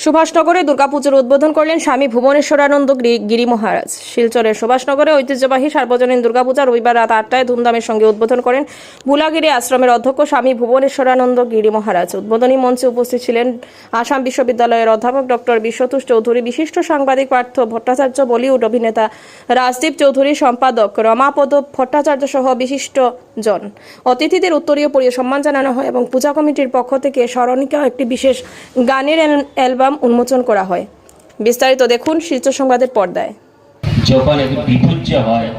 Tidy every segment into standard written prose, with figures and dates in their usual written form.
সুভাষনগরে দুর্গাপুজোর উদ্বোধন করলেন স্বামী ভুবনেশ্বরানন্দ গিরি মহারাজ। শিলচরের সুভাষনগরে ঐতিহ্যবাহী সার্বজনীন দুর্গাপূজা রবিবার রাত 8টায় ধুমধামের সঙ্গে উদ্বোধন করেন ভুলাগিরি আশ্রমের অধ্যক্ষ স্বামী ভুবনেশ্বরানন্দ গিরি মহারাজ। উদ্বোধনী মঞ্চে উপস্থিত ছিলেন আসাম বিশ্ববিদ্যালয়ের অধ্যাপক ডক্টর বিশ্বতোষ চৌধুরী, বিশিষ্ট সাংবাদিক পার্থ ভট্টাচার্য, বলিউড অভিনেতা রাজদীপ চৌধুরী, সম্পাদক রমাপদ ভট্টাচার্য সহ বিশিষ্ট জন। অতিথিদের উত্তরীয় পরিয়ে সম্মান জানানো হয় এবং পূজা কমিটির পক্ষ থেকে স্মরণীয় একটি বিশেষ গানের অ্যালবাম উন্মোচন করা হয়। বিস্তারিত দেখুন শিলচর সংবাদের পর্দায়। যখন একটি বিপর্যয় হয়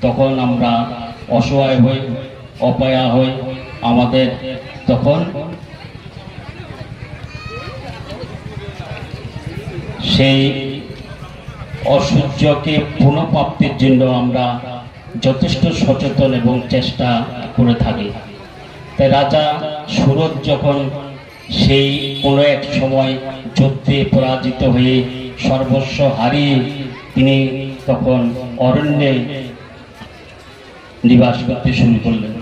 তখন আমরা অসহায় হই, অপায়া হই। আমাদের তখন সেই অসহ্যকে পুনঃপ্রাপ্তির জন্য আমরা যথেষ্ট সচেতন এবং চেষ্টা করে থাকি। তাই রাজা সুরত যখন সেই কোনো এক সময় যুদ্ধে পরাজিত হয়ে সর্বস্ব হারিয়ে তিনি তখন অরণ্যে নিবাস করতে শুরু করলেন।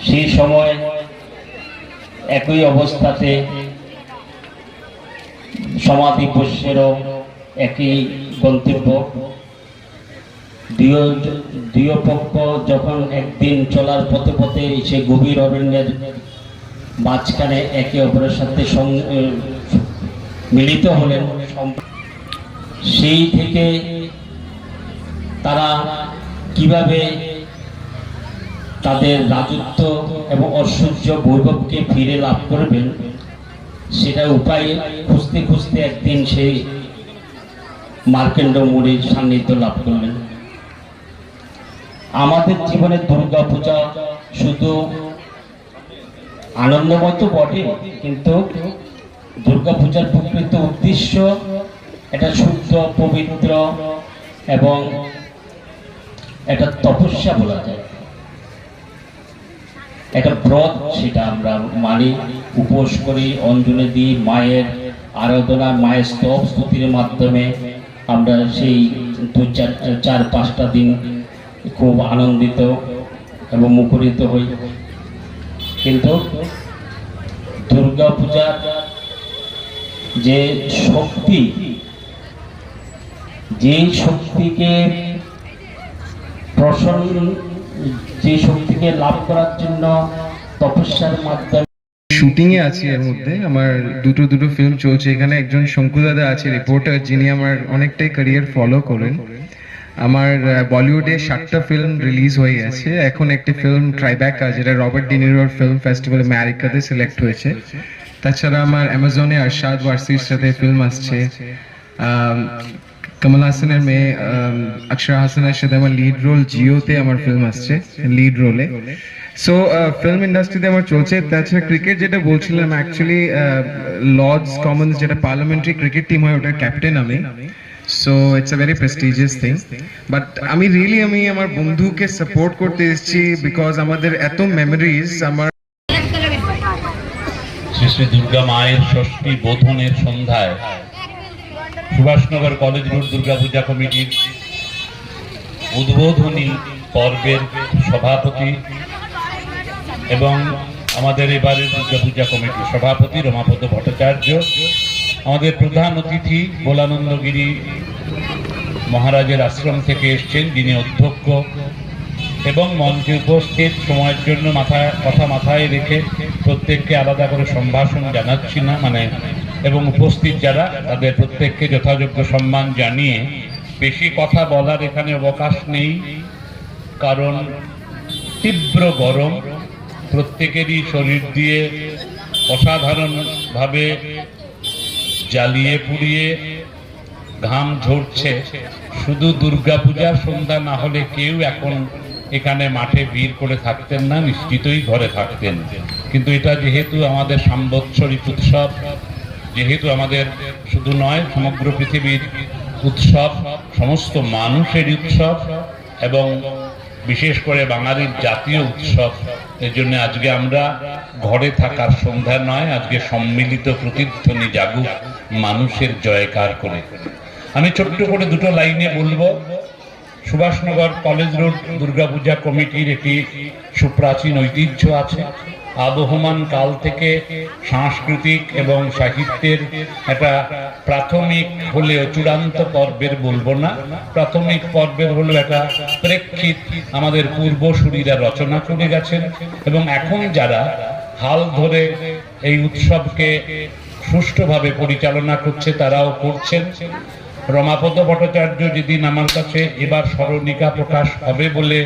সেই সময় একই অবস্থাতে সমাধি পোষ্যেরও একই গন্তব্য। দুই পক্ষ যখন একদিন চলার পথে পথে সে গভীর অরণ্যের মাঝখানে একে অপরের সাথে মিলিত হলেন, সেই থেকে তারা কিভাবে তাদের রাজত্ব এবং ঐশ্বর্য বৈভবকে ফিরে লাভ করবেন সেটা উপায় খুঁজতে খুঁজতে একদিন সেই মার্কেন্ড মুনির সান্নিধ্য লাভ করলেন। আমাদের জীবনে দুর্গা পূজা শুধু আনন্দময় তো বটে, কিন্তু দুর্গা পূজার প্রকৃত উদ্দেশ্য এটা শুদ্ধ, পবিত্র এবং এটা তপস্যা বলা যায়, একটা ব্রত। সেটা আমরা মানি, উপোস করি, অঞ্জলি দিই, মায়ের আরাধনা, মায়ের স্তব স্তুতির মাধ্যমে আমরা সেই 4-5টা দিন খুব আনন্দিত এবং মুখরিত হই। কিন্তু দুর্গা পূজার যে শক্তি, যে শক্তিকে যে শক্তিকে লাভ করার জন্য তপস্যার মাধ্যমে শুটিং এ আছি। এর মধ্যে আমার দুটো ফিল্ম চলছে। এখানে একজন শঙ্কু দাদা আছে, রিপোর্টার, যিনি আমার অনেকটাই ক্যারিয়ার ফলো করেন। আমার বলিউডে 7টা ফিল্ম রিলিজ হয়ে গেছে। এখন একটি ফিল্ম ট্রাইব্যাকা, যেটা রবার্ট ডি নিরোর ফিল্ম ফেস্টিভ্যাল আমেরিকাতে সিলেক্ট হয়েছে। তাছাড়া আমার অ্যামাজনে আরশাদ ওয়ারসির সাথে ফিল্ম আসছে। কমল হাসানের মেয়ে অক্ষরা হাসানের সাথে আমার লিড রোল, জিওতে আমার ফিল্ম আসছে লিড রোলে। সো ফিল্ম ইন্ডাস্ট্রিতে আমার চলছে। তাছাড়া ক্রিকেট যেটা বলছিলাম, অ্যাকচুয়ালি লর্ডস কমন্স যেটা পার্লামেন্টারি ক্রিকেট টিম হয়, ওটার ক্যাপ্টেন আমি। So it's a very prestigious thing. But আমি আমার বন্ধুকে সাপোর্ট করতে এসেছি, বিকজ আমাদের এত মেমোরিজ। আমার শ্রী শ্রী দুর্গা মায়ের ষষ্ঠী বোধনের সন্ধ্যায় সুভাষনগর কলেজ রোড দুর্গাপূজা কমিটির উদ্বোধনী পর্বের সভাপতি এবং আমাদের এবারের দুর্গাপূজা কমিটির সভাপতি রমাপদ ভট্টাচার্য, আমাদের প্রধান অতিথি বোলানন্দ গিরি মহারাজের আশ্রম থেকে এসছেন, যিনি অধ্যক্ষ, এবং মঞ্চে উপস্থিত সময়ের জন্য মাথায় রেখে প্রত্যেককে আলাদা করে সম্ভাষণ জানাচ্ছি না, এবং উপস্থিত যারা তাদের প্রত্যেককে যথাযোগ্য সম্মান জানিয়ে বেশি কথা বলার এখানে অবকাশ নেই, কারণ তীব্র গরম, প্রত্যেকেরই শরীর দিয়ে অসাধারণভাবে জ্বালিয়ে পুড়িয়ে ঘাম ঝরছে। শুধু দুর্গাপূজার সন্ধ্যা না হলে কেউ এখন এখানে মাঠে ভিড় করে থাকতেন না, নিশ্চিতই ঘরে থাকতেন। কিন্তু এটা যেহেতু আমাদের সাম্বৎসরিক উৎসব, যেহেতু আমাদের শুধু নয় সমগ্র পৃথিবীর উৎসব, সমস্ত মানুষের উৎসব এবং বিশেষ করে বাঙালির জাতীয় উৎসব, এর জন্য আজকে আমরা ঘরে থাকার সন্ধ্যা নয়, আজকে সম্মিলিত প্রতিধ্বনি জাগুক মানুষের জয়কার করে। আমি ছোট্ট করে দুটো লাইনে বলবো। সুভাষনগর কলেজ রোড দুর্গাপূজা কমিটির একটি সুপ্রাচীন ঐতিহ্য আছে। আবহমান কাল থেকে সাংস্কৃতিক এবং সাহিত্যের একটা প্রাথমিক হলেও চূড়ান্ত পর্বের বলবো না, প্রাথমিক পর্বের হলেও একটা প্রেক্ষিত আমাদের পূর্বসূরীরা রচনা করে গেছেন এবং এখন যারা হাল ধরে এই উৎসবকে সুষ্ঠুভাবে পরিচালনা করছে তারাও করছেন। রমাপদ ভট্টাচার্য যেদিন আমার কাছে এবার স্মরণিকা প্রকাশ হবে বলে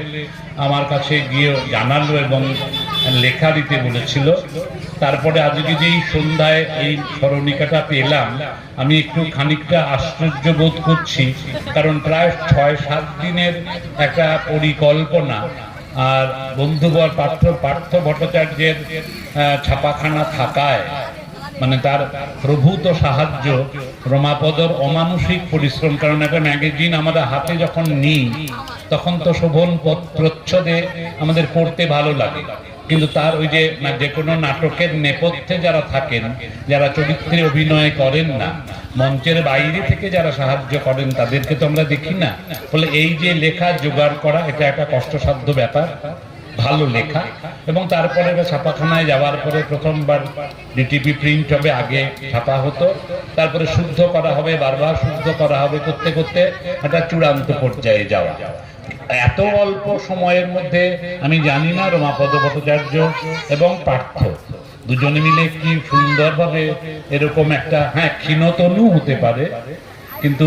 আমার কাছে গিয়ে জানালো এবং লেখা দিতে বলেছিল, তারপরে আজকে যেই সন্ধ্যায় এই স্মরণিকাটা পেলাম আমি একটু খানিকটা আশ্চর্য বোধ করছি, কারণ প্রায় 6-7 দিনের একটা পরিকল্পনা আর বন্ধুবর পার্থ ভট্টাচার্যের ছাপাখানা থাকায় মানে তার প্রভূত সাহায্য, রমাপদর অমানুষিক পরিশ্রম, কারণ একটা ম্যাগাজিন আমরা হাতে যখন নিই তখন তো শোভন প্রচ্ছদে আমাদের পড়তে ভালো লাগে, কিন্তু তার ওই যে কোনো নাটকের নেপথ্যে যারা থাকেন, যারা চরিত্রে অভিনয় করেন না, মঞ্চের বাইরে থেকে যারা সাহায্য করেন তাদেরকে তো আমরা দেখি না। ফলে এই যে লেখা জোগাড় করা এটা একটা কষ্টসাধ্য ব্যাপার, ভালো লেখা। এবং তারপরে ছাপাখানায় যাওয়ার পরে প্রথমবার ডিটিপি প্রিন্ট হবে, আগে ছাপা হতো, তারপরে শুদ্ধ করা হবে, বারবার শুদ্ধ করা হবে, করতে করতে একটা চূড়ান্ত পর্যায়ে যাওয়া। এত অল্প সময়ের মধ্যে আমি জানি না রমাপদ ভট্টাচার্য এবং পার্থ দুজনে মিলে কি সুন্দরভাবে এরকম একটা, হ্যাঁ ক্ষীণতনু হতে পারে কিন্তু